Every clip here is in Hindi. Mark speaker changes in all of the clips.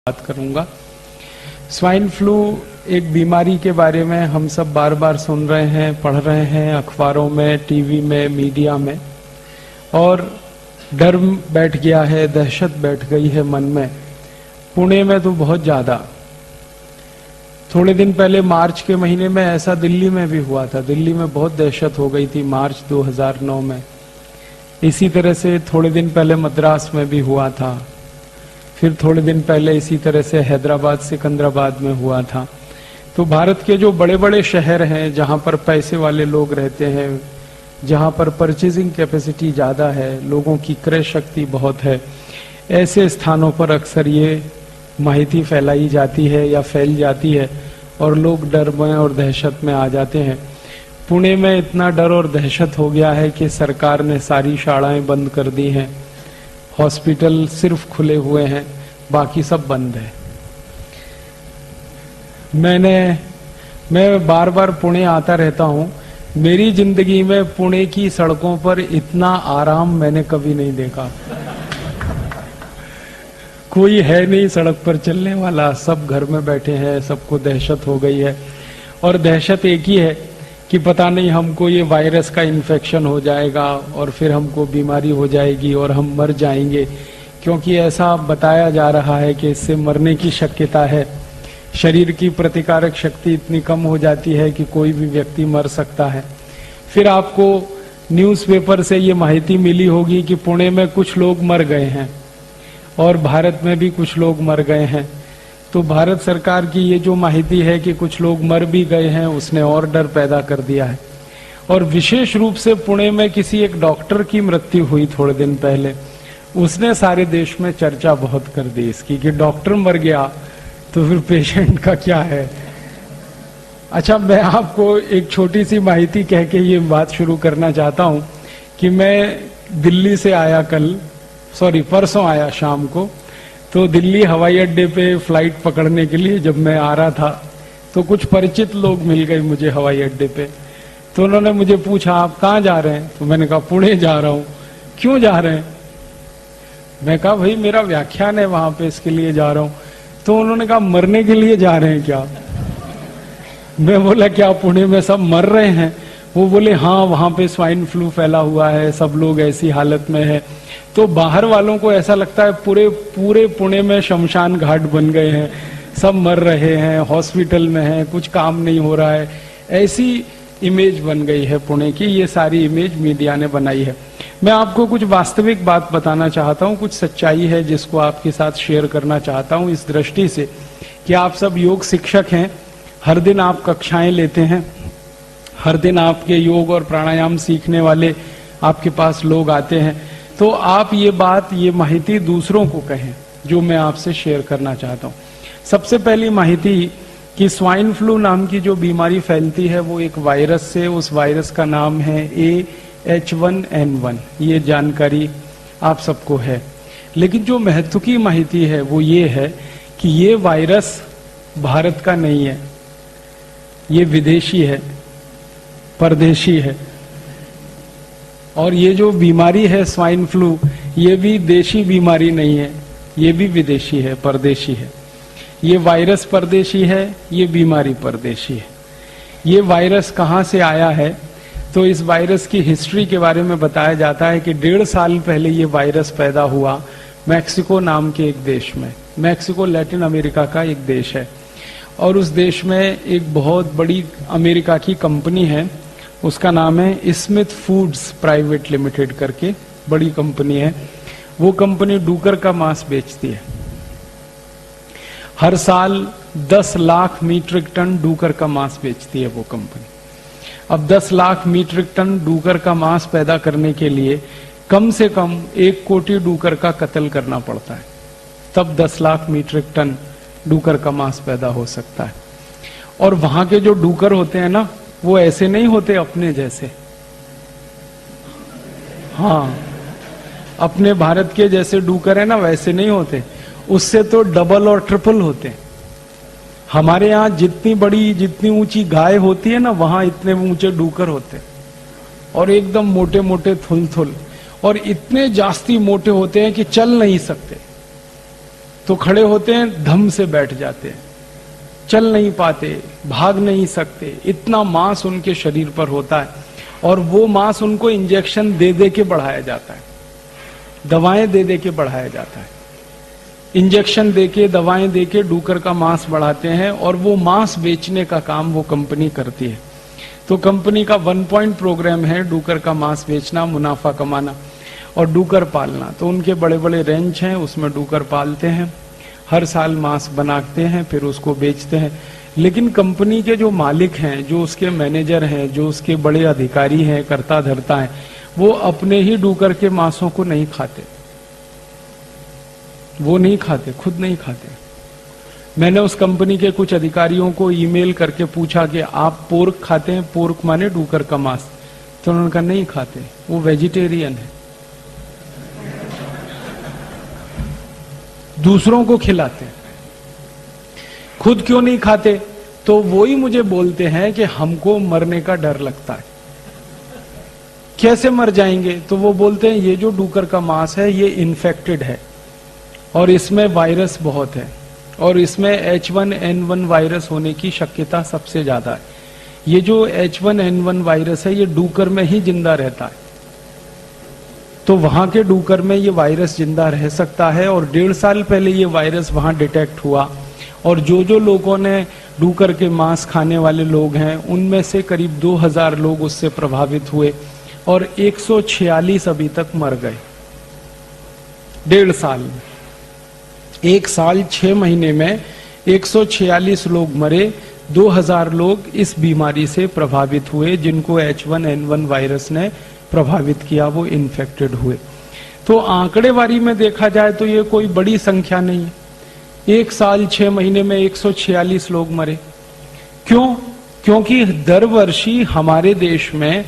Speaker 1: बात करूंगा। स्वाइन फ्लू एक बीमारी के बारे में हम सब बार बार सुन रहे हैं, पढ़ रहे हैं अखबारों में, टीवी में, मीडिया में, और डर बैठ गया है, दहशत बैठ गई है मन में। पुणे में तो बहुत ज्यादा। थोड़े दिन पहले मार्च के महीने में ऐसा दिल्ली में भी हुआ था। दिल्ली में बहुत दहशत हो गई थी मार्च 2009 में। इसी तरह से थोड़े दिन पहले मद्रास में भी हुआ था। फिर थोड़े दिन पहले इसी तरह से हैदराबाद, सिकंदराबाद में हुआ था। तो भारत के जो बड़े बड़े शहर हैं, जहां पर पैसे वाले लोग रहते हैं, जहां पर परचेजिंग कैपेसिटी ज्यादा है, लोगों की क्रय शक्ति बहुत है, ऐसे स्थानों पर अक्सर ये माहिती फैलाई जाती है या फैल जाती है और लोग डर में और दहशत में आ जाते हैं। पुणे में इतना डर और दहशत हो गया है कि सरकार ने सारी शालाएं बंद कर दी हैं, हॉस्पिटल सिर्फ खुले हुए हैं, बाकी सब बंद है। मैं बार बार पुणे आता रहता हूं। मेरी जिंदगी में पुणे की सड़कों पर इतना आराम मैंने कभी नहीं देखा। कोई है नहीं सड़क पर चलने वाला, सब घर में बैठे हैं, सबको दहशत हो गई है। और दहशत एक ही है कि पता नहीं हमको ये वायरस का इन्फेक्शन हो जाएगा और फिर हमको बीमारी हो जाएगी और हम मर जाएंगे, क्योंकि ऐसा बताया जा रहा है कि इससे मरने की शक्यता है। शरीर की प्रतिकारक शक्ति इतनी कम हो जाती है कि कोई भी व्यक्ति मर सकता है। फिर आपको न्यूज़पेपर से ये माहिती मिली होगी कि पुणे में कुछ लोग मर गए हैं और भारत में भी कुछ लोग मर गए हैं। तो भारत सरकार की ये जो माहिती है कि कुछ लोग मर भी गए हैं, उसने और डर पैदा कर दिया है। और विशेष रूप से पुणे में किसी एक डॉक्टर की मृत्यु हुई थोड़े दिन पहले। उसने सारे देश में चर्चा बहुत कर दी इसकी कि डॉक्टर मर गया तो फिर पेशेंट का क्या है। अच्छा, मैं आपको एक छोटी सी माहिती कह के ये बात शुरू करना चाहता हूं कि मैं दिल्ली से आया परसों आया शाम को। तो दिल्ली हवाई अड्डे पे फ्लाइट पकड़ने के लिए जब मैं आ रहा था तो कुछ परिचित लोग मिल गए मुझे हवाई अड्डे पे। तो उन्होंने मुझे पूछा, आप कहाँ जा रहे हैं? तो मैंने कहा पुणे जा रहा हूँ। क्यों जा रहे हैं? मैं कहा भाई मेरा व्याख्यान है वहां पे, इसके लिए जा रहा हूँ। तो उन्होंने कहा मरने के लिए जा रहे हैं क्या? मैं बोला क्या पुणे में सब मर रहे हैं? वो बोले हाँ, वहां पे स्वाइन फ्लू फैला हुआ है, सब लोग ऐसी हालत में है। तो बाहर वालों को ऐसा लगता है पूरे पुणे में शमशान घाट बन गए हैं, सब मर रहे हैं, हॉस्पिटल में हैं, कुछ काम नहीं हो रहा है। ऐसी इमेज बन गई है पुणे की। ये सारी इमेज मीडिया ने बनाई है। मैं आपको कुछ वास्तविक बात बताना चाहता हूँ, कुछ सच्चाई है जिसको आपके साथ शेयर करना चाहता हूँ, इस दृष्टि से कि आप सब योग शिक्षक हैं, हर दिन आप कक्षाएं लेते हैं, हर दिन आपके योग और प्राणायाम सीखने वाले आपके पास लोग आते हैं। तो आप ये माहिती दूसरों को कहें जो मैं आपसे शेयर करना चाहता हूँ। सबसे पहली माहिती कि स्वाइन फ्लू नाम की जो बीमारी फैलती है वो एक वायरस से, उस वायरस का नाम है AH1N1। ये जानकारी आप सबको है। लेकिन जो महत्व की माहिती है वो ये है कि ये वायरस भारत का नहीं है, ये विदेशी है, परदेशी है। और ये जो बीमारी है स्वाइन फ्लू, ये भी देशी बीमारी नहीं है, ये भी विदेशी है, परदेशी है। ये वायरस परदेशी है, ये बीमारी परदेशी है। ये वायरस कहाँ से आया है? तो इस वायरस की हिस्ट्री के बारे में बताया जाता है कि 1.5 साल पहले ये वायरस पैदा हुआ मैक्सिको नाम के एक देश में। मैक्सिको लैटिन अमेरिका का एक देश है और उस देश में एक बहुत बड़ी अमेरिका की कंपनी है, उसका नाम है स्मिथ फूड्स प्राइवेट लिमिटेड करके, बड़ी कंपनी है। वो कंपनी डूकर का मांस बेचती है। हर साल 10 लाख मीट्रिक टन डूकर का मांस बेचती है वो कंपनी। अब 10 लाख मीट्रिक टन डूकर का मांस पैदा करने के लिए कम से कम 1 कोटी डूकर का कत्ल करना पड़ता है, तब 10 लाख मीट्रिक टन डूकर का मांस पैदा हो सकता है। और वहां के जो डूकर होते हैं ना, वो ऐसे नहीं होते अपने जैसे। हाँ, अपने भारत के जैसे डूकर है ना, वैसे नहीं होते, उससे तो डबल और ट्रिपल होते। हमारे यहाँ जितनी ऊंची गाय होती है ना, वहां इतने ऊंचे डूकर होते और एकदम मोटे मोटे थुल और इतने जास्ती मोटे होते हैं कि चल नहीं सकते। तो खड़े होते हैं, धम से बैठ जाते हैं, चल नहीं पाते, भाग नहीं सकते, इतना मांस उनके शरीर पर होता है। और वो मांस उनको इंजेक्शन दे दे के बढ़ाया जाता है, दवाएं दे दे के बढ़ाया जाता है, इंजेक्शन देके दवाएं देके डूकर का मांस बढ़ाते हैं, और वो मांस बेचने का काम वो कंपनी करती है। तो कंपनी का 1 पॉइंट प्रोग्राम है डूकर का मांस बेचना, मुनाफा कमाना और डूकर पालना। तो उनके बड़े बड़े रेंच हैं, उसमें डूकर पालते हैं, हर साल मांस बनाते हैं, फिर उसको बेचते हैं। लेकिन कंपनी के जो मालिक हैं, जो उसके मैनेजर हैं, जो उसके बड़े अधिकारी हैं, कर्ता धर्ता हैं, वो अपने ही डूकर के मांसों को नहीं खाते, वो नहीं खाते, खुद नहीं खाते। मैंने उस कंपनी के कुछ अधिकारियों को ईमेल करके पूछा कि आप पोर्क खाते हैं? पोर्क माने डूकर का मांस। तो उन्होंने कहा नहीं खाते, वो वेजिटेरियन है, दूसरों को खिलाते हैं, खुद क्यों नहीं खाते? तो वो ही मुझे बोलते हैं कि हमको मरने का डर लगता है। कैसे मर जाएंगे? तो वो बोलते हैं ये जो डूकर का मांस है ये इन्फेक्टेड है और इसमें वायरस बहुत है, और इसमें H1N1 वायरस होने की शक्यता सबसे ज्यादा है। ये जो H1N1 वायरस है ये डूकर में ही जिंदा रहता है, तो वहां के डूकर में ये वायरस जिंदा रह सकता है। और 1.5 साल पहले ये वायरस वहां डिटेक्ट हुआ, और जो लोगों ने डूकर के मांस खाने वाले लोग हैं उनमें से करीब 2000 लोग उससे प्रभावित हुए, और 146 अभी तक मर गए 1.5 साल में। 1 साल 6 महीने में 146 लोग मरे, 2000 लोग इस बीमारी से प्रभावित हुए, जिनको H1N1 वायरस ने प्रभावित किया, वो इन्फेक्टेड हुए। तो आंकड़ेवारी में देखा जाए तो ये कोई बड़ी संख्या नहीं है, 1 साल 6 महीने में 146 लोग मरे। क्यों? क्योंकि दर वर्षी हमारे देश में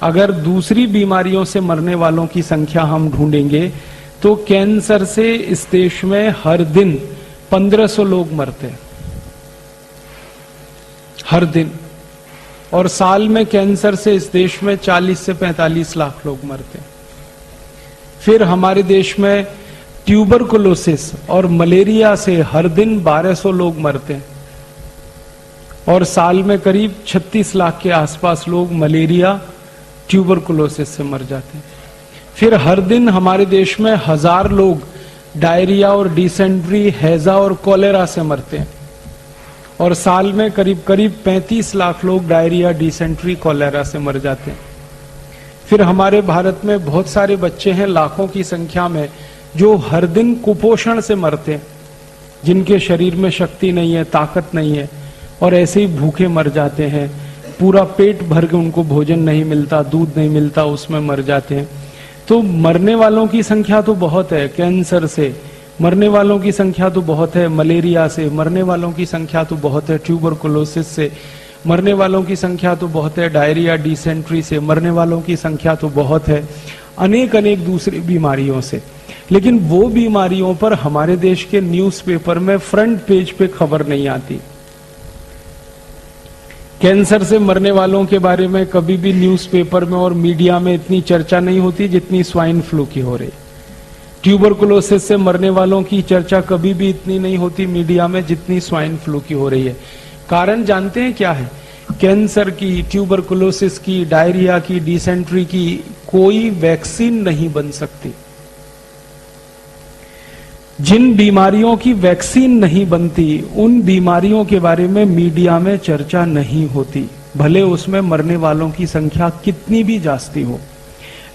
Speaker 1: अगर दूसरी बीमारियों से मरने वालों की संख्या हम ढूंढेंगे तो कैंसर से इस देश में हर दिन 1500 लोग मरते हैं, हर दिन। और साल में कैंसर से इस देश में 40 से 45 लाख लोग मरते हैं। फिर हमारे देश में ट्यूबरकुलोसिस और मलेरिया से हर दिन 1200 लोग मरते हैं, और साल में करीब 36 लाख के आसपास लोग मलेरिया ट्यूबरकुलोसिस से मर जाते हैं। फिर हर दिन हमारे देश में 1000 लोग डायरिया और डिसेंट्री, हैजा और कॉलेरा से मरते हैं, और साल में करीब 35 लाख लोग डायरिया, डिसेंट्री, कॉलेरा से मर जाते हैं। फिर हमारे भारत में बहुत सारे बच्चे हैं, लाखों की संख्या में, जो हर दिन कुपोषण से मरते हैं, जिनके शरीर में शक्ति नहीं है, ताकत नहीं है, और ऐसे ही भूखे मर जाते हैं। पूरा पेट भर के उनको भोजन नहीं मिलता, दूध नहीं मिलता, उसमें मर जाते हैं। तो मरने वालों की संख्या तो बहुत है, कैंसर से मरने वालों की संख्या तो बहुत है, मलेरिया से मरने वालों की संख्या तो बहुत है, ट्यूबरकुलोसिस से मरने वालों की संख्या तो बहुत है, डायरिया, डिसेंट्री से मरने वालों की संख्या तो बहुत है, अनेक अनेक दूसरी बीमारियों से। लेकिन वो बीमारियों पर हमारे देश के न्यूज़पेपर में फ्रंट पेज पे खबर नहीं आती। कैंसर से मरने वालों के बारे में कभी भी न्यूज़पेपर में और मीडिया में इतनी चर्चा नहीं होती जितनी स्वाइन फ्लू की हो रही। ट्यूबरकुलोसिस से मरने वालों की चर्चा कभी भी इतनी नहीं होती मीडिया में जितनी स्वाइन फ्लू की हो रही है। कारण जानते हैं क्या है? कैंसर की, ट्यूबरकुलोसिस की, डायरिया की, डिसेंट्री की कोई वैक्सीन नहीं बन सकती। जिन बीमारियों की वैक्सीन नहीं बनती उन बीमारियों के बारे में मीडिया में चर्चा नहीं होती, भले उसमें मरने वालों की संख्या कितनी भी जास्ती हो।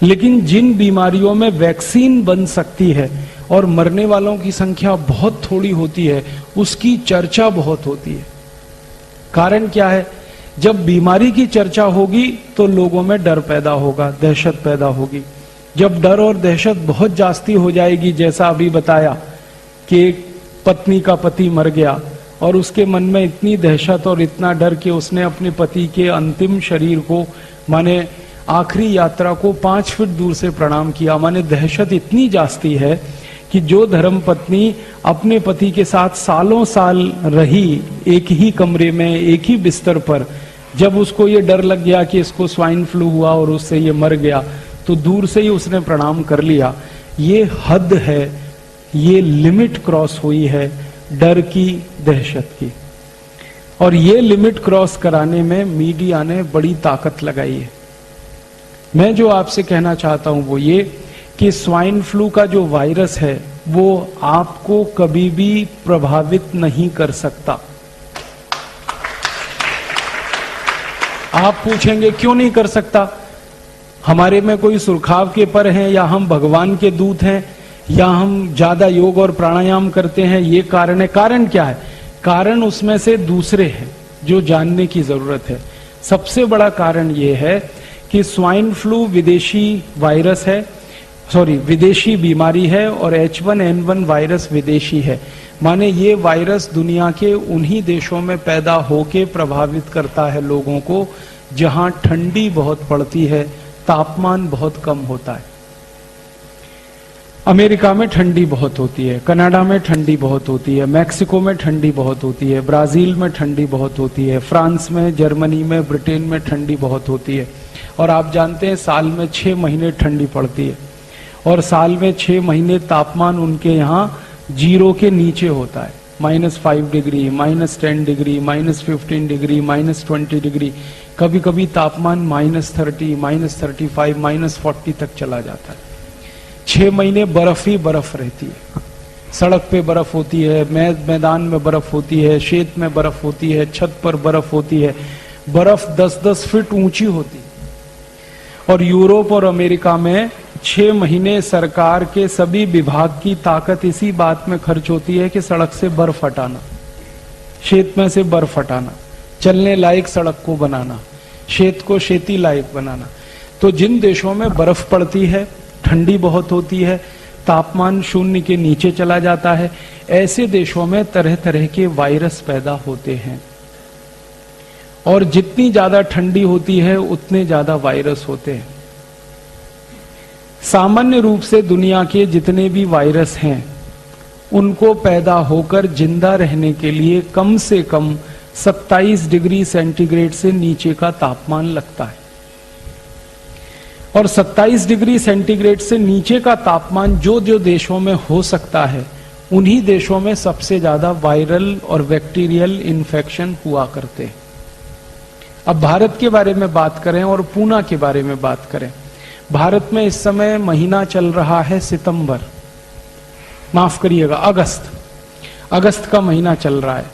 Speaker 1: लेकिन जिन बीमारियों में वैक्सीन बन सकती है और मरने वालों की संख्या बहुत थोड़ी होती है, उसकी चर्चा बहुत होती है। कारण क्या है? जब बीमारी की चर्चा होगी तो लोगों में डर पैदा होगा, दहशत पैदा होगी। जब डर और दहशत बहुत जास्ती हो जाएगी, जैसा अभी बताया कि एक पत्नी का पति मर गया और उसके मन में इतनी दहशत और इतना डर कि उसने अपने पति के अंतिम शरीर को, माने आखिरी यात्रा को 5 फीट दूर से प्रणाम किया। माने दहशत इतनी जास्ती है कि जो धर्म पत्नी अपने पति के साथ सालों साल रही, एक ही कमरे में, एक ही बिस्तर पर, जब उसको ये डर लग गया कि इसको स्वाइन फ्लू हुआ और उससे ये मर गया, तो दूर से ही उसने प्रणाम कर लिया। ये हद है ये लिमिट क्रॉस हुई है डर की, दहशत की। और ये लिमिट क्रॉस कराने में मीडिया ने बड़ी ताकत लगाई है। मैं जो आपसे कहना चाहता हूं वो ये कि स्वाइन फ्लू का जो वायरस है वो आपको कभी भी प्रभावित नहीं कर सकता। आप पूछेंगे क्यों नहीं कर सकता? हमारे में कोई सुरखाव के पर हैं, या हम भगवान के दूत हैं, या हम ज्यादा योग और प्राणायाम करते हैं, ये कारण है? कारण क्या है? कारण उसमें से दूसरे हैं जो जानने की जरूरत है। सबसे बड़ा कारण ये है कि स्वाइन फ्लू विदेशी वायरस है, विदेशी बीमारी है, और H1N1 वायरस विदेशी है। माने ये वायरस दुनिया के उन्हीं देशों में पैदा होके प्रभावित करता है लोगों को जहां ठंडी बहुत पड़ती है, तापमान बहुत कम होता है। अमेरिका में ठंडी बहुत होती है, कनाडा में ठंडी बहुत होती है, मैक्सिको में ठंडी बहुत होती है, ब्राजील में ठंडी बहुत होती है, फ्रांस में, जर्मनी में, ब्रिटेन में ठंडी बहुत होती है। और आप जानते हैं साल में 6 महीने ठंडी पड़ती है, और साल में 6 महीने तापमान उनके यहाँ 0 के नीचे होता है। -5 डिग्री, -10 डिग्री, -15 डिग्री, -20 डिग्री, कभी कभी तापमान -30, -35, -40 तक चला जाता है। 6 महीने बर्फ ही बर्फ रहती है। सड़क पे बर्फ होती है, मैदान में बर्फ होती है, शेत में बर्फ होती है, छत पर बर्फ होती है। बर्फ 10-10 फीट ऊंची होती है। और यूरोप और अमेरिका में 6 महीने सरकार के सभी विभाग की ताकत इसी बात में खर्च होती है कि सड़क से बर्फ हटाना, शेत में से बर्फ हटाना, चलने लायक सड़क को बनाना, शेत को खेती लायक बनाना। तो जिन देशों में बर्फ पड़ती है, ठंडी बहुत होती है, तापमान 0 के नीचे चला जाता है, ऐसे देशों में तरह तरह के वायरस पैदा होते हैं। और जितनी ज्यादा ठंडी होती है उतने ज्यादा वायरस होते हैं। सामान्य रूप से दुनिया के जितने भी वायरस हैं उनको पैदा होकर जिंदा रहने के लिए कम से कम 27 डिग्री सेंटीग्रेड से नीचे का तापमान लगता है। और 27 डिग्री सेंटीग्रेड से नीचे का तापमान जो जो देशों में हो सकता है, उन्हीं देशों में सबसे ज्यादा वायरल और बैक्टीरियल इन्फेक्शन हुआ करते हैं। अब भारत के बारे में बात करें और पूना के बारे में बात करें। भारत में इस समय महीना चल रहा है सितंबर, माफ करिएगा अगस्त। अगस्त का महीना चल रहा है।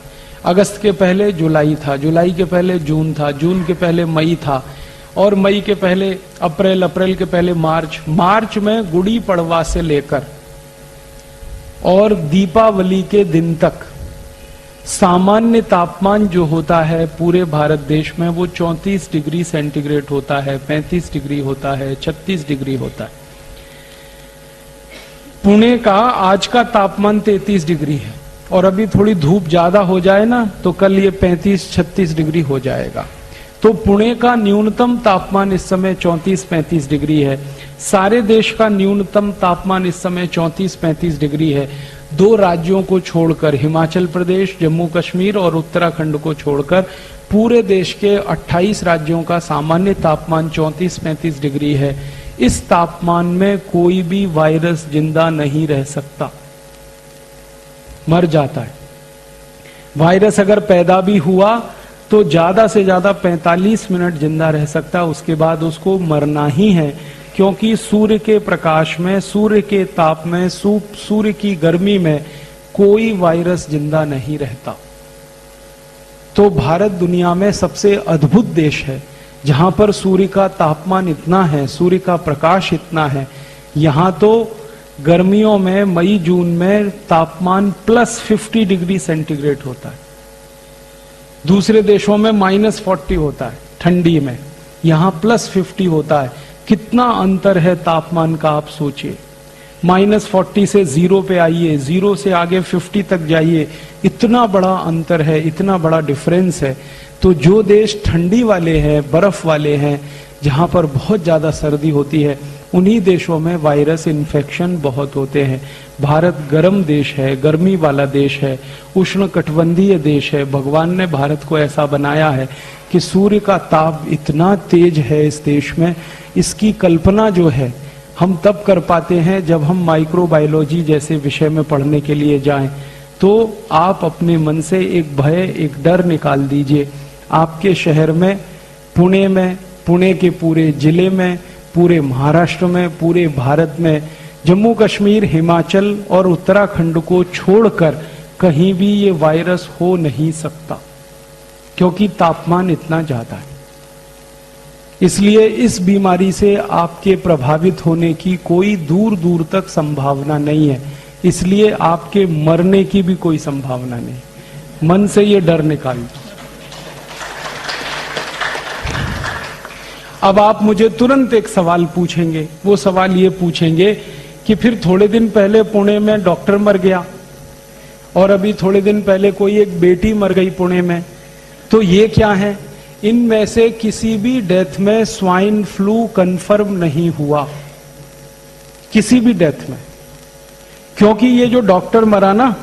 Speaker 1: अगस्त के पहले जुलाई था, जुलाई के पहले जून था, जून के पहले मई था, और मई के पहले अप्रैल, अप्रैल के पहले मार्च। मार्च में गुड़ी पड़वा से लेकर और दीपावली के दिन तक सामान्य तापमान जो होता है पूरे भारत देश में वो 34 डिग्री सेंटीग्रेड होता है, 35 डिग्री होता है, 36 डिग्री होता है। पुणे का आज का तापमान 33 डिग्री है, और अभी थोड़ी धूप ज्यादा हो जाए ना तो कल ये 35-36 डिग्री हो जाएगा। तो पुणे का न्यूनतम तापमान इस समय 34-35 डिग्री है। सारे देश का न्यूनतम तापमान इस समय 34-35 डिग्री है। 2 राज्यों को छोड़कर, हिमाचल प्रदेश, जम्मू कश्मीर और उत्तराखंड को छोड़कर पूरे देश के 28 राज्यों का सामान्य तापमान 34-35 डिग्री है। इस तापमान में कोई भी वायरस जिंदा नहीं रह सकता, मर जाता है। वायरस अगर पैदा भी हुआ तो ज्यादा से ज्यादा 45 मिनट जिंदा रह सकता है, उसके बाद उसको मरना ही है। क्योंकि सूर्य के प्रकाश में, सूर्य के ताप में, सूर्य की गर्मी में कोई वायरस जिंदा नहीं रहता। तो भारत दुनिया में सबसे अद्भुत देश है जहां पर सूर्य का तापमान इतना है, सूर्य का प्रकाश इतना है। यहां तो गर्मियों में मई जून में तापमान +50 डिग्री सेंटीग्रेड होता है। दूसरे देशों में -40 होता है ठंडी में, यहां +50 होता है। कितना अंतर है तापमान का, आप सोचिए। -40 से 0 पे आइए, 0 से आगे 50 तक जाइए, इतना बड़ा अंतर है, इतना बड़ा डिफरेंस है। तो जो देश ठंडी वाले हैं, बर्फ वाले हैं, जहां पर बहुत ज्यादा सर्दी होती है, उन्हीं देशों में वायरस इन्फेक्शन बहुत होते हैं। भारत गर्म देश है, गर्मी वाला देश है, उष्णकटिबंधीय देश है। भगवान ने भारत को ऐसा बनाया है कि सूर्य का ताप इतना तेज है इस देश में, इसकी कल्पना जो है हम तब कर पाते हैं जब हम माइक्रोबायोलॉजी जैसे विषय में पढ़ने के लिए जाएं। तो आप अपने मन से एक भय, एक डर निकाल दीजिए। आपके शहर में, पुणे में, पुणे के पूरे जिले में, पूरे महाराष्ट्र में, पूरे भारत में, जम्मू कश्मीर, हिमाचल और उत्तराखंड को छोड़कर कहीं भी ये वायरस हो नहीं सकता, क्योंकि तापमान इतना ज्यादा है। इसलिए इस बीमारी से आपके प्रभावित होने की कोई दूर दूर तक संभावना नहीं है। इसलिए आपके मरने की भी कोई संभावना नहीं। मन से ये डर निकाल दो। अब आप मुझे तुरंत एक सवाल पूछेंगे। वो सवाल ये पूछेंगे कि फिर थोड़े दिन पहले पुणे में डॉक्टर मर गया और अभी थोड़े दिन पहले कोई एक बेटी मर गई पुणे में, तो ये क्या है? इनमें से किसी भी डेथ में स्वाइन फ्लू कंफर्म नहीं हुआ, किसी भी डेथ में। क्योंकि ये जो डॉक्टर मरा ना,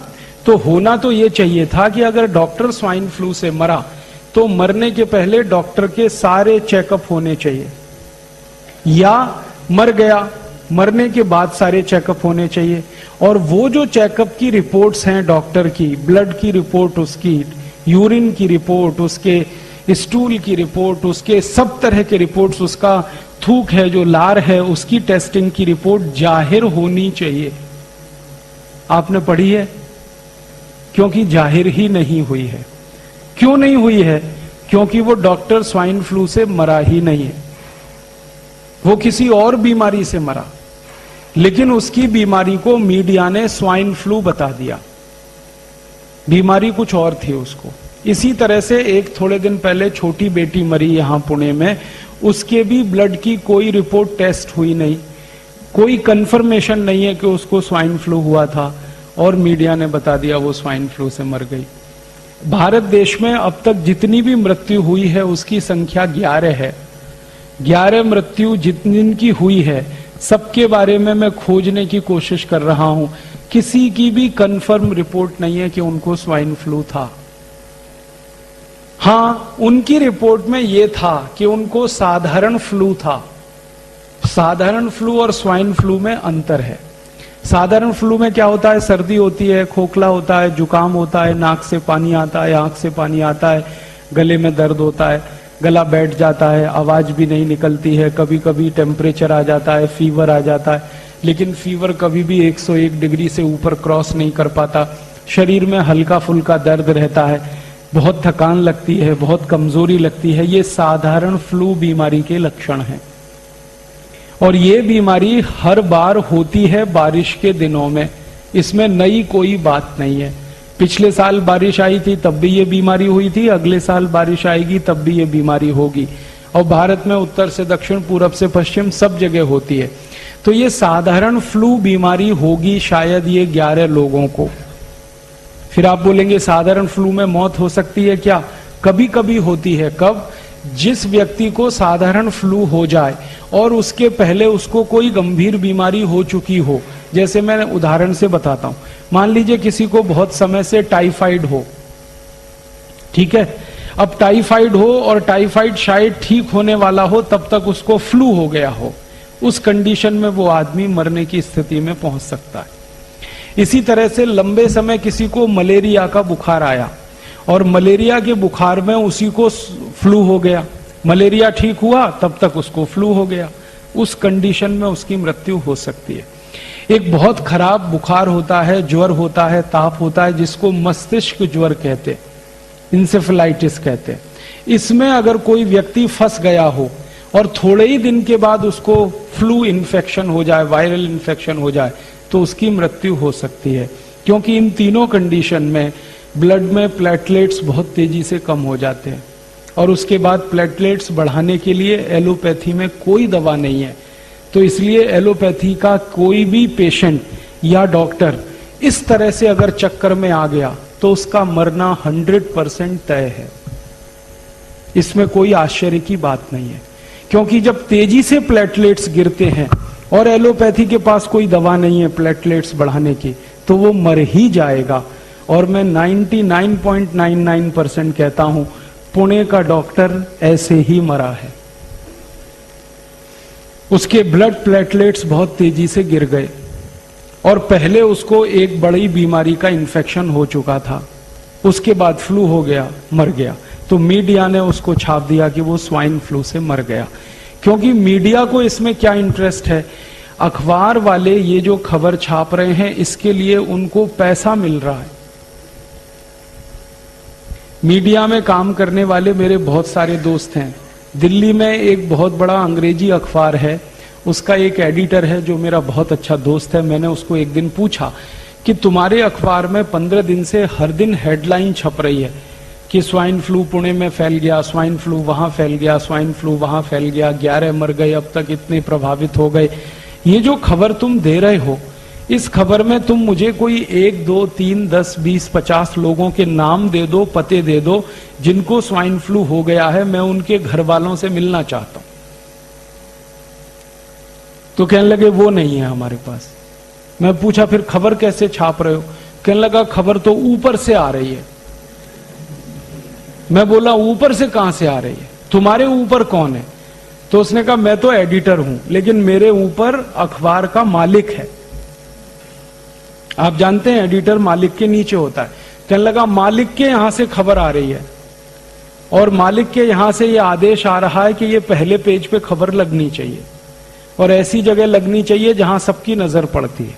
Speaker 1: तो होना तो ये चाहिए था कि अगर डॉक्टर स्वाइन फ्लू से मरा तो मरने के पहले डॉक्टर के सारे चेकअप होने चाहिए, या मर गया मरने के बाद सारे चेकअप होने चाहिए। और वो जो चेकअप की रिपोर्ट्स हैं डॉक्टर की, ब्लड की रिपोर्ट उसकी, यूरिन की रिपोर्ट उसके, स्टूल की रिपोर्ट उसके, सब तरह के रिपोर्ट्स, उसका थूक है जो लार है उसकी टेस्टिंग की रिपोर्ट जाहिर होनी चाहिए। आपने पढ़ी है? क्योंकि जाहिर ही नहीं हुई है। क्यों नहीं हुई है? क्योंकि वो डॉक्टर स्वाइन फ्लू से मरा ही नहीं है, वो किसी और बीमारी से मरा, लेकिन उसकी बीमारी को मीडिया ने स्वाइन फ्लू बता दिया। बीमारी कुछ और थी उसको। इसी तरह से एक थोड़े दिन पहले छोटी बेटी मरी यहां पुणे में, उसके भी ब्लड की कोई रिपोर्ट टेस्ट हुई नहीं, कोई कंफर्मेशन नहीं है कि उसको स्वाइन फ्लू हुआ था, और मीडिया ने बता दिया वो स्वाइन फ्लू से मर गई। भारत देश में अब तक जितनी भी मृत्यु हुई है उसकी संख्या 11 है। 11 मृत्यु जितनी हुई है, सबके बारे में मैं खोजने की कोशिश कर रहा हूं। किसी की भी कंफर्म रिपोर्ट नहीं है कि उनको स्वाइन फ्लू था। हां, उनकी रिपोर्ट में यह था कि उनको साधारण फ्लू था। साधारण फ्लू और स्वाइन फ्लू में अंतर है। साधारण फ्लू में क्या होता है? सर्दी होती है, खोखला होता है, जुकाम होता है, नाक से पानी आता है, आंख से पानी आता है, गले में दर्द होता है, गला बैठ जाता है, आवाज भी नहीं निकलती है, कभी कभी टेम्परेचर आ जाता है, फीवर आ जाता है, लेकिन फीवर कभी भी 101 डिग्री से ऊपर क्रॉस नहीं कर पाता। शरीर में हल्का फुल्का दर्द रहता है, बहुत थकान लगती है, बहुत कमजोरी लगती है। ये साधारण फ्लू बीमारी के लक्षण हैं। और ये बीमारी हर बार होती है बारिश के दिनों में, इसमें नई कोई बात नहीं है। पिछले साल बारिश आई थी तब भी ये बीमारी हुई थी, अगले साल बारिश आएगी तब भी ये बीमारी होगी। और भारत में उत्तर से दक्षिण, पूरब से पश्चिम सब जगह होती है। तो ये साधारण फ्लू बीमारी होगी शायद ये 11 लोगों को। फिर आप बोलेंगे साधारण फ्लू में मौत हो सकती है क्या? कभी कभी होती है। कब? जिस व्यक्ति को साधारण फ्लू हो जाए और उसके पहले उसको कोई गंभीर बीमारी हो चुकी हो। जैसे मैं उदाहरण से बताता हूं, मान लीजिए किसी को बहुत समय से टाइफाइड हो, ठीक है। अब टाइफाइड हो और टाइफाइड शायद ठीक होने वाला हो, तब तक उसको फ्लू हो गया हो। उस कंडीशन में वो आदमी मरने की स्थिति में पहुंच सकता है। इसी तरह से लंबे समय किसी को मलेरिया का बुखार आया और मलेरिया के बुखार में उसी को फ्लू हो गया, मलेरिया ठीक हुआ तब तक उसको फ्लू हो गया। उस कंडीशन में उसकी मृत्यु हो सकती है। एक बहुत खराब बुखार होता है, ज्वर होता है, ताप होता है, जिसको मस्तिष्क ज्वर कहते हैं, इंसेफेलाइटिस कहते हैं। इसमें अगर कोई व्यक्ति फंस गया हो और थोड़े ही दिन के बाद उसको फ्लू इन्फेक्शन हो जाए, वायरल इन्फेक्शन हो जाए, तो उसकी मृत्यु हो सकती है। क्योंकि इन तीनों कंडीशन में ब्लड में प्लेटलेट्स बहुत तेजी से कम हो जाते हैं और उसके बाद प्लेटलेट्स बढ़ाने के लिए एलोपैथी में कोई दवा नहीं है। तो इसलिए एलोपैथी का कोई भी पेशेंट या डॉक्टर इस तरह से अगर चक्कर में आ गया तो उसका मरना 100% तय है। इसमें कोई आश्चर्य की बात नहीं है, क्योंकि जब तेजी से प्लेटलेट्स गिरते हैं और एलोपैथी के पास कोई दवा नहीं है प्लेटलेट्स बढ़ाने की, तो वो मर ही जाएगा। और मैं 99.99% कहता हूं पुणे का डॉक्टर ऐसे ही मरा है। उसके ब्लड प्लेटलेट्स बहुत तेजी से गिर गए और पहले उसको एक बड़ी बीमारी का इन्फेक्शन हो चुका था, उसके बाद फ्लू हो गया, मर गया। तो मीडिया ने उसको छाप दिया कि वो स्वाइन फ्लू से मर गया। क्योंकि मीडिया को इसमें क्या इंटरेस्ट है, अखबार वाले ये जो खबर छाप रहे हैं इसके लिए उनको पैसा मिल रहा है। मीडिया में काम करने वाले मेरे बहुत सारे दोस्त हैं। दिल्ली में एक बहुत बड़ा अंग्रेजी अखबार है, उसका एक एडिटर है जो मेरा बहुत अच्छा दोस्त है। मैंने उसको एक दिन पूछा कि तुम्हारे अखबार में 15 दिन से हर दिन हेडलाइन छप रही है कि स्वाइन फ्लू पुणे में फैल गया, स्वाइन फ्लू वहां फैल गया, स्वाइन फ्लू वहां फैल गया, 11 मर गए, अब तक इतने प्रभावित हो गए। ये जो खबर तुम दे रहे हो, इस खबर में तुम मुझे कोई 1, 2, 3, 10, 20, 50 लोगों के नाम दे दो, पते दे दो जिनको स्वाइन फ्लू हो गया है, मैं उनके घर वालों से मिलना चाहता हूं। तो कहने लगे वो नहीं है हमारे पास। मैं पूछा फिर खबर कैसे छाप रहे हो? कहने लगा खबर तो ऊपर से आ रही है। मैं बोला ऊपर से कहां से आ रही है, तुम्हारे ऊपर कौन है? तो उसने कहा मैं तो एडिटर हूं, लेकिन मेरे ऊपर अखबार का मालिक है। आप जानते हैं एडिटर मालिक के नीचे होता है। कहने लगा मालिक के यहां से खबर आ रही है और मालिक के यहां से ये आदेश आ रहा है कि ये पहले पेज पे खबर लगनी चाहिए और ऐसी जगह लगनी चाहिए जहां सबकी नजर पड़ती है।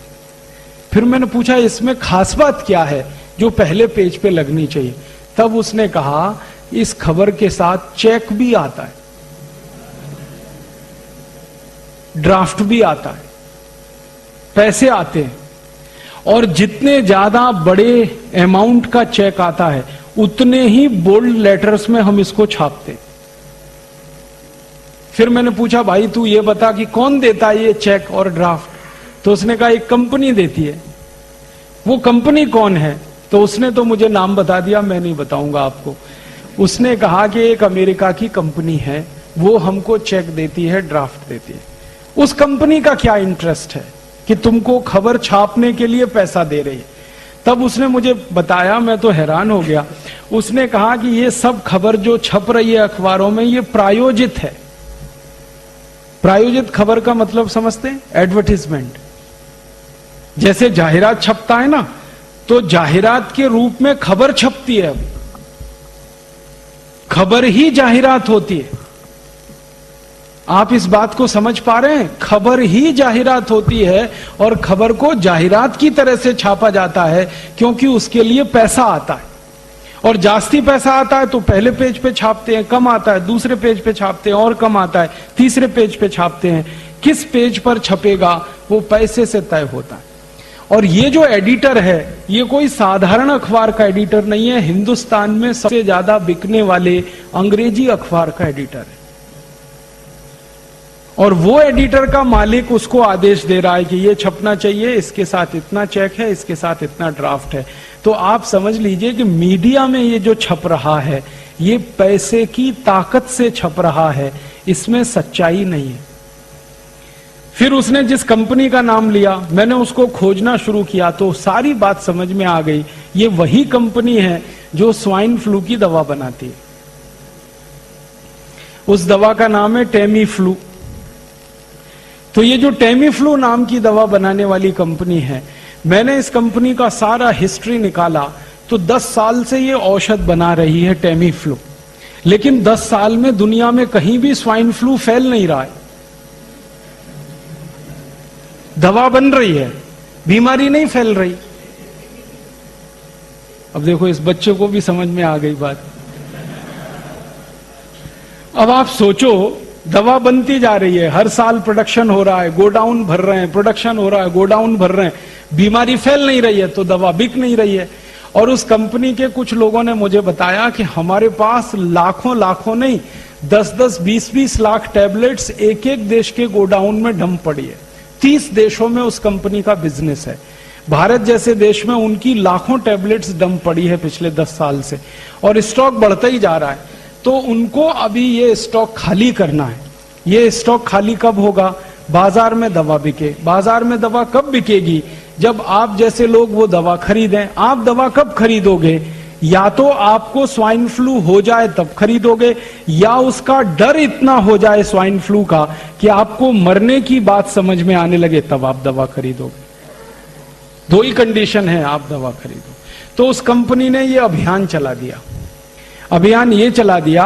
Speaker 1: फिर मैंने पूछा इसमें खास बात क्या है जो पहले पेज पे लगनी चाहिए? तब उसने कहा इस खबर के साथ चेक भी आता है, ड्राफ्ट भी आता है, पैसे आते हैं, और जितने ज्यादा बड़े अमाउंट का चेक आता है उतने ही बोल्ड लेटर्स में हम इसको छापते हैं। फिर मैंने पूछा भाई तू ये बता कि कौन देता है ये चेक और ड्राफ्ट? तो उसने कहा एक कंपनी देती है। वो कंपनी कौन है? तो उसने तो मुझे नाम बता दिया, मैं नहीं बताऊंगा आपको। उसने कहा कि एक अमेरिका की कंपनी है, वो हमको चेक देती है, ड्राफ्ट देती है। उस कंपनी का क्या इंटरेस्ट है कि तुमको खबर छापने के लिए पैसा दे रही है? तब उसने मुझे बताया, मैं तो हैरान हो गया। उसने कहा कि ये सब खबर जो छप रही है अखबारों में ये प्रायोजित है। प्रायोजित खबर का मतलब समझते हैं? एडवर्टीजमेंट। जैसे जाहिरात छपता है ना, तो जाहिरात के रूप में खबर छपती है। अब खबर ही जाहिरात होती है। आप इस बात को समझ पा रहे हैं? खबर ही जाहिरात होती है और खबर को जाहिरात की तरह से छापा जाता है क्योंकि उसके लिए पैसा आता है। और जास्ती पैसा आता है तो पहले पेज पे छापते हैं, कम आता है दूसरे पेज पे छापते हैं, और कम आता है तीसरे पेज पे छापते हैं। किस पेज पर छपेगा वो पैसे से तय होता है। और ये जो एडिटर है ये कोई साधारण अखबार का एडिटर नहीं है, हिंदुस्तान में सबसे ज्यादा बिकने वाले अंग्रेजी अखबार का एडिटर है। और वो एडिटर का मालिक उसको आदेश दे रहा है कि ये छपना चाहिए, इसके साथ इतना चेक है, इसके साथ इतना ड्राफ्ट है। तो आप समझ लीजिए कि मीडिया में ये जो छप रहा है ये पैसे की ताकत से छप रहा है, इसमें सच्चाई नहीं है। फिर उसने जिस कंपनी का नाम लिया, मैंने उसको खोजना शुरू किया तो सारी बात समझ में आ गई। ये वही कंपनी है जो स्वाइन फ्लू की दवा बनाती है। उस दवा का नाम है टेमी फ्लू। तो ये जो टेमी फ्लू नाम की दवा बनाने वाली कंपनी है, मैंने इस कंपनी का सारा हिस्ट्री निकाला तो 10 साल से ये औषध बना रही है टेमी फ्लू। लेकिन 10 साल में दुनिया में कहीं भी स्वाइन फ्लू फैल नहीं रहा है। दवा बन रही है, बीमारी नहीं फैल रही। अब देखो इस बच्चे को भी समझ में आ गई बात। अब आप सोचो, दवा बनती जा रही है, हर साल प्रोडक्शन हो रहा है, गोडाउन भर रहे हैं, प्रोडक्शन हो रहा है, गोडाउन भर रहे हैं, बीमारी फैल नहीं रही है तो दवा बिक नहीं रही है। और उस कंपनी के कुछ लोगों ने मुझे बताया कि हमारे पास लाखों लाखों नहीं 10-10, 20-20 लाख टैबलेट्स एक एक देश के गोडाउन में डंप पड़ी है। 30 देशों में उस कंपनी का बिजनेस है। भारत जैसे देश में उनकी लाखों टैबलेट्स डंप पड़ी है पिछले 10 साल से, और स्टॉक बढ़ता ही जा रहा है। तो उनको अभी ये स्टॉक खाली करना है। ये स्टॉक खाली कब होगा? बाजार में दवा बिके। बाजार में दवा कब बिकेगी? जब आप जैसे लोग वो दवा खरीदें। आप दवा कब खरीदोगे? या तो आपको स्वाइन फ्लू हो जाए तब खरीदोगे, या उसका डर इतना हो जाए स्वाइन फ्लू का कि आपको मरने की बात समझ में आने लगे तब आप दवा खरीदोगे। दो ही कंडीशन है, आप दवा खरीदो। तो उस कंपनी ने ये अभियान चला दिया। अभियान ये चला दिया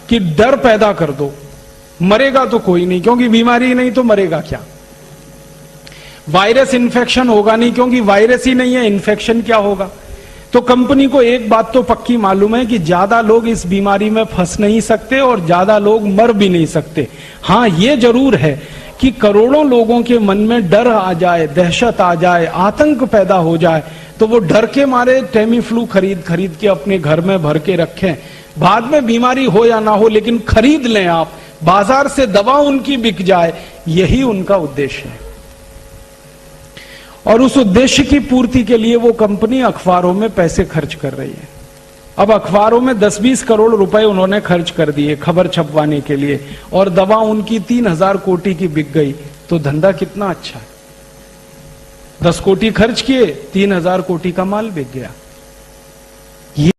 Speaker 1: कि डर पैदा कर दो, मरेगा तो कोई नहीं क्योंकि बीमारी नहीं तो मरेगा क्या, वायरस इन्फेक्शन होगा नहीं क्योंकि वायरस ही नहीं है, इन्फेक्शन क्या होगा। तो कंपनी को एक बात तो पक्की मालूम है कि ज्यादा लोग इस बीमारी में फंस नहीं सकते और ज्यादा लोग मर भी नहीं सकते। हां, ये जरूर है कि करोड़ों लोगों के मन में डर आ जाए, दहशत आ जाए, आतंक पैदा हो जाए, तो वो डर के मारे टेमीफ्लू खरीद खरीद के अपने घर में भर के रखें। बाद में बीमारी हो या ना हो लेकिन खरीद लें, आप बाजार से दवा उनकी बिक जाए, यही उनका उद्देश्य है। और उस उद्देश्य की पूर्ति के लिए वो कंपनी अखबारों में पैसे खर्च कर रही है। अब अखबारों में 10-20 करोड़ रुपए उन्होंने खर्च कर दिए खबर छपवाने के लिए, और दवा उनकी 3000 कोटि की बिक गई, तो धंधा कितना अच्छा है। 10 कोटि खर्च किए, 3000 कोटि का माल बिक गया।